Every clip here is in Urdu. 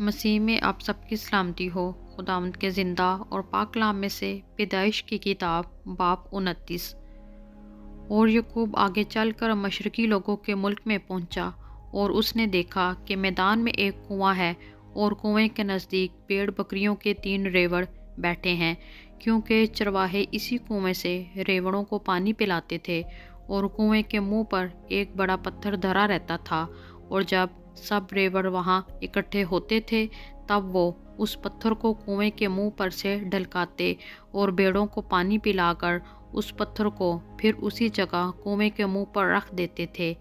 مسیح میں آپ سب کی سلامتی ہو۔ خداوند کے زندہ اور پاک کلام میں سے پیدائش کی کتاب باب 29۔ اور یعقوب آگے چل کر مشرقی لوگوں کے ملک میں پہنچا، اور اس نے دیکھا کہ میدان میں ایک کنواں ہے، اور کنویں کے نزدیک بھیڑ بکریوں کے 3 ریوڑ بیٹھے ہیں، کیونکہ چرواہے اسی کنویں سے ریوڑوں کو پانی پلاتے تھے۔ اور کنویں کے منہ پر ایک بڑا پتھر دھرا رہتا تھا، اور جب سب ریوڑ وہاں اکٹھے ہوتے تھے تب وہ اس پتھر کو کنویں کے منہ پر سے ڈھلکاتے اور بھیڑوں کو پانی پلا کر اس پتھر کو پھر اسی جگہ کنویں کے منہ پر رکھ دیتے تھے۔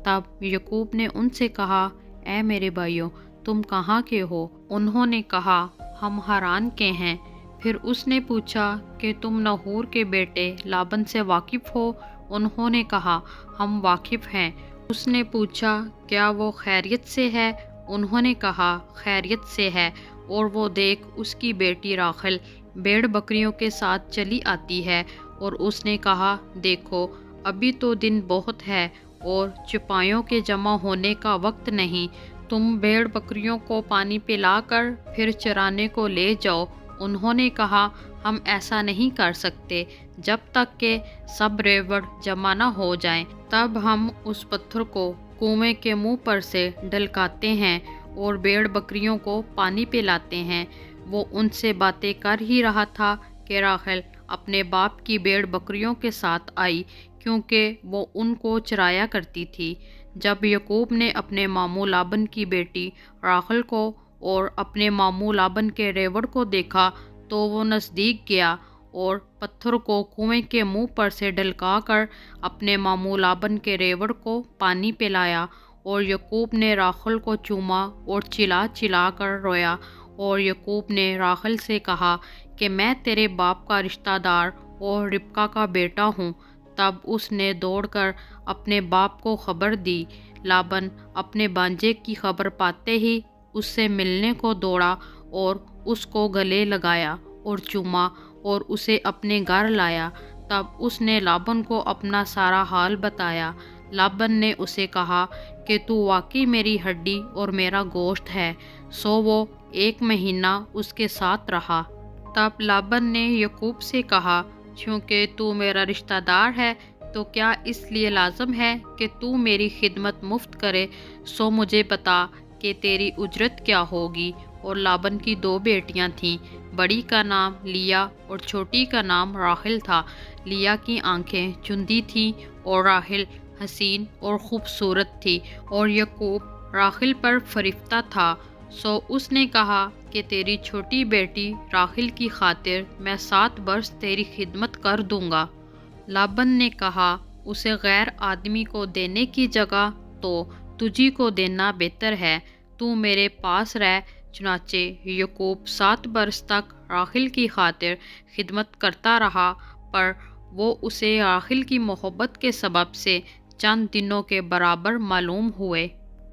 تب یعقوب نے ان سے کہا، اے میرے بھائیوں، تم کہاں کے ہو؟ انہوں نے کہا، ہم ہاران کے ہیں۔ پھر اس نے پوچھا کہ تم نحور کے بیٹے لابن سے واقف ہو؟ انہوں نے کہا، ہم واقف ہیں۔ اس نے پوچھا، کیا وہ خیریت سے ہے؟ انہوں نے کہا، خیریت سے ہے۔ اور وہ دیکھ اس کی بیٹی راحل بھیڑ بکریوں کے ساتھ چلی آتی ہے، اور اس نے کہا، دیکھو، ابھی تو دن بہت ہے اور چپائیوں کے جمع ہونے کا وقت نہیں، تم بھیڑ بکریوں کو پانی پلا کر پھر چرانے کو لے جاؤ۔ انہوں نے کہا، ہم ایسا نہیں کر سکتے، جب تک کہ سب ریوڑ جمع نہ ہو جائیں، تب ہم اس پتھر کو کنویں کے منہ پر سے ڈھلکاتے ہیں اور بھیڑ بکریوں کو پانی پلاتے ہیں۔ وہ ان سے باتیں کر ہی رہا تھا کہ راحل اپنے باپ کی بھیڑ بکریوں کے ساتھ آئی، کیونکہ وہ ان کو چرایا کرتی تھی۔ جب یعقوب نے اپنے ماموں لابن کی بیٹی راحل کو اور اپنے ماموں لابن کے ریوڑ کو دیکھا تو وہ نزدیک گیا اور پتھر کو کنویں کے منہ پر سے ڈھلکا کر اپنے ماموں لابن کے ریوڑ کو پانی پلایا۔ اور یعقوب نے راحل کو چوما اور چلا چلا کر رویا۔ اور یعقوب نے راحل سے کہا کہ میں تیرے باپ کا رشتہ دار اور ربکہ کا بیٹا ہوں۔ تب اس نے دوڑ کر اپنے باپ کو خبر دی۔ لابن اپنے بانجے کی خبر پاتے ہی اس سے ملنے کو دوڑا اور اس کو گلے لگایا اور چوما اور اسے اپنے گھر لایا۔ تب اس نے لابن کو اپنا سارا حال بتایا۔ لابن نے اسے کہا کہ تو واقعی میری ہڈی اور میرا گوشت ہے۔ سو وہ 1 مہینہ اس کے ساتھ رہا۔ تب لابن نے یعقوب سے کہا، چونکہ تو میرا رشتہ دار ہے تو کیا اس لیے لازم ہے کہ تو میری خدمت مفت کرے؟ سو مجھے بتا کہ تیری اجرت کیا ہوگی۔ اور لابن کی 2 بیٹیاں تھیں، بڑی کا نام لیا اور چھوٹی کا نام راحل تھا۔ لیا کی آنکھیں چندی تھیں اور راحل حسین اور خوبصورت تھی، اور یعقوب راحل پر فریفتہ تھا۔ سو اس نے کہا کہ تیری چھوٹی بیٹی راحل کی خاطر میں 7 برس تیری خدمت کر دوں گا۔ لابن نے کہا، اسے غیر آدمی کو دینے کی جگہ تو تجھی کو دینا بہتر ہے، تو میرے پاس رہ۔ چنانچہ یعقوب 7 برس تک راحل کی خاطر خدمت کرتا رہا، پر وہ اسے راحل کی محبت کے سبب سے چند دنوں کے برابر معلوم ہوئے۔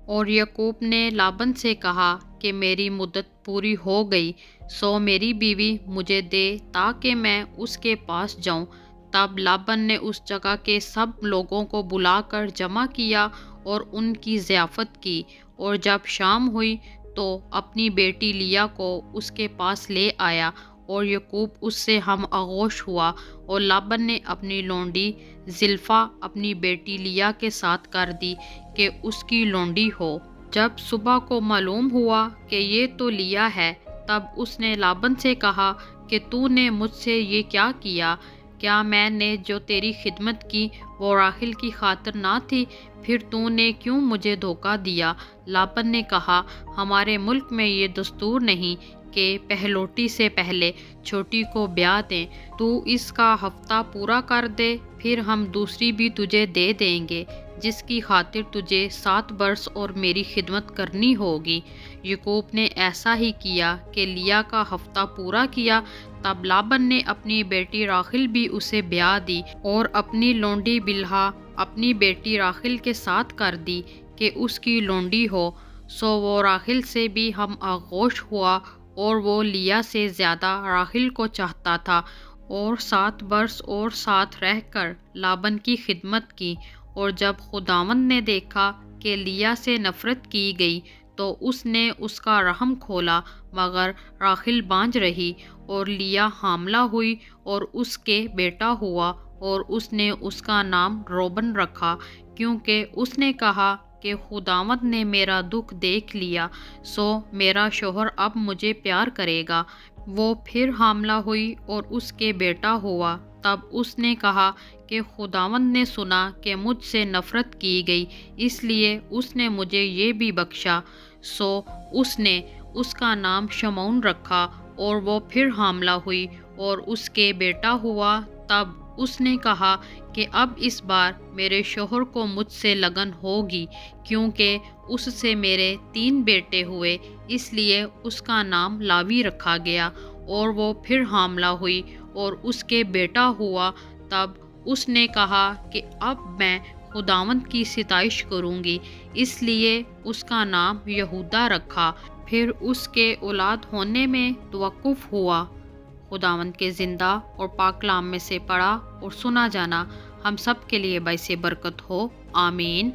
اور یعقوب نے لابن سے کہا کہ میری مدت پوری ہو گئی، سو میری بیوی مجھے دے تاکہ میں اس کے پاس جاؤں۔ تب لابن نے اس جگہ کے سب لوگوں کو بلا کر جمع کیا اور ان کی ضیافت کی۔ اور جب شام ہوئی تو اپنی بیٹی لیا کو اس کے پاس لے آیا، اور یعقوب اس سے ہم آغوش ہوا، اور لابن نے اپنی لونڈی زلفا اپنی بیٹی لیا کے ساتھ کر دی کہ اس کی لونڈی ہو۔ جب صبح کو معلوم ہوا کہ یہ تو لیا ہے، تب اس نے لابن سے کہا کہ تو نے مجھ سے یہ کیا کیا؟ کیا میں نے جو تیری خدمت کی وہ راحل کی خاطر نہ تھی؟ پھر تو نے کیوں مجھے دھوکہ دیا؟ لابن نے کہا، ہمارے ملک میں یہ دستور نہیں کہ پہلوٹی سے پہلے چھوٹی کو بیاہ دیں۔ تو اس کا ہفتہ پورا کر دے، پھر ہم دوسری بھی تجھے دے دیں گے، جس کی خاطر تجھے 7 برس اور میری خدمت کرنی ہوگی۔ یعقوب نے ایسا ہی کیا کہ لیا کا ہفتہ پورا کیا۔ تب لابن نے اپنی بیٹی راحل بھی اسے بیاہ دی، اور اپنی لونڈی بلہا اپنی بیٹی راحل کے ساتھ کر دی کہ اس کی لونڈی ہو۔ سو وہ راحل سے بھی ہم آغوش ہوا، اور وہ لیا سے زیادہ راحل کو چاہتا تھا، اور 7 برس اور ساتھ رہ کر لابن کی خدمت کی۔ اور جب خداوند نے دیکھا کہ لیا سے نفرت کی گئی تو اس نے اس کا رحم کھولا، مگر راحل بانجھ رہی، اور لیا حاملہ ہوئی اور اس کے بیٹا ہوا، اور اس نے اس کا نام روبن رکھا، کیونکہ اس نے کہا کہ خداوند نے میرا دکھ دیکھ لیا، سو میرا شوہر اب مجھے پیار کرے گا۔ وہ پھر حاملہ ہوئی اور اس کے بیٹا ہوا۔ تب اس نے کہا کہ خداوند نے سنا کہ مجھ سے نفرت کی گئی، اس لیے اس نے مجھے یہ بھی بخشا، سو اس نے اس کا نام شمعون رکھا۔ اور وہ پھر حاملہ ہوئی اور اس کے بیٹا ہوا۔ تب اس نے کہا کہ اب اس بار میرے شوہر کو مجھ سے لگن ہوگی، کیونکہ اس سے میرے 3 بیٹے ہوئے، اس لیے اس کا نام لاوی رکھا گیا۔ اور وہ پھر حاملہ ہوئی اور اس کے بیٹا ہوا۔ تب اس نے کہا کہ اب میں خداوند کی ستائش کروں گی، اس لیے اس کا نام یہودا رکھا۔ پھر اس کے اولاد ہونے میں توقف ہوا۔ خداوند کے زندہ اور پاک کلام میں سے پڑھا اور سنا جانا ہم سب کے لیے باعث برکت ہو، آمین۔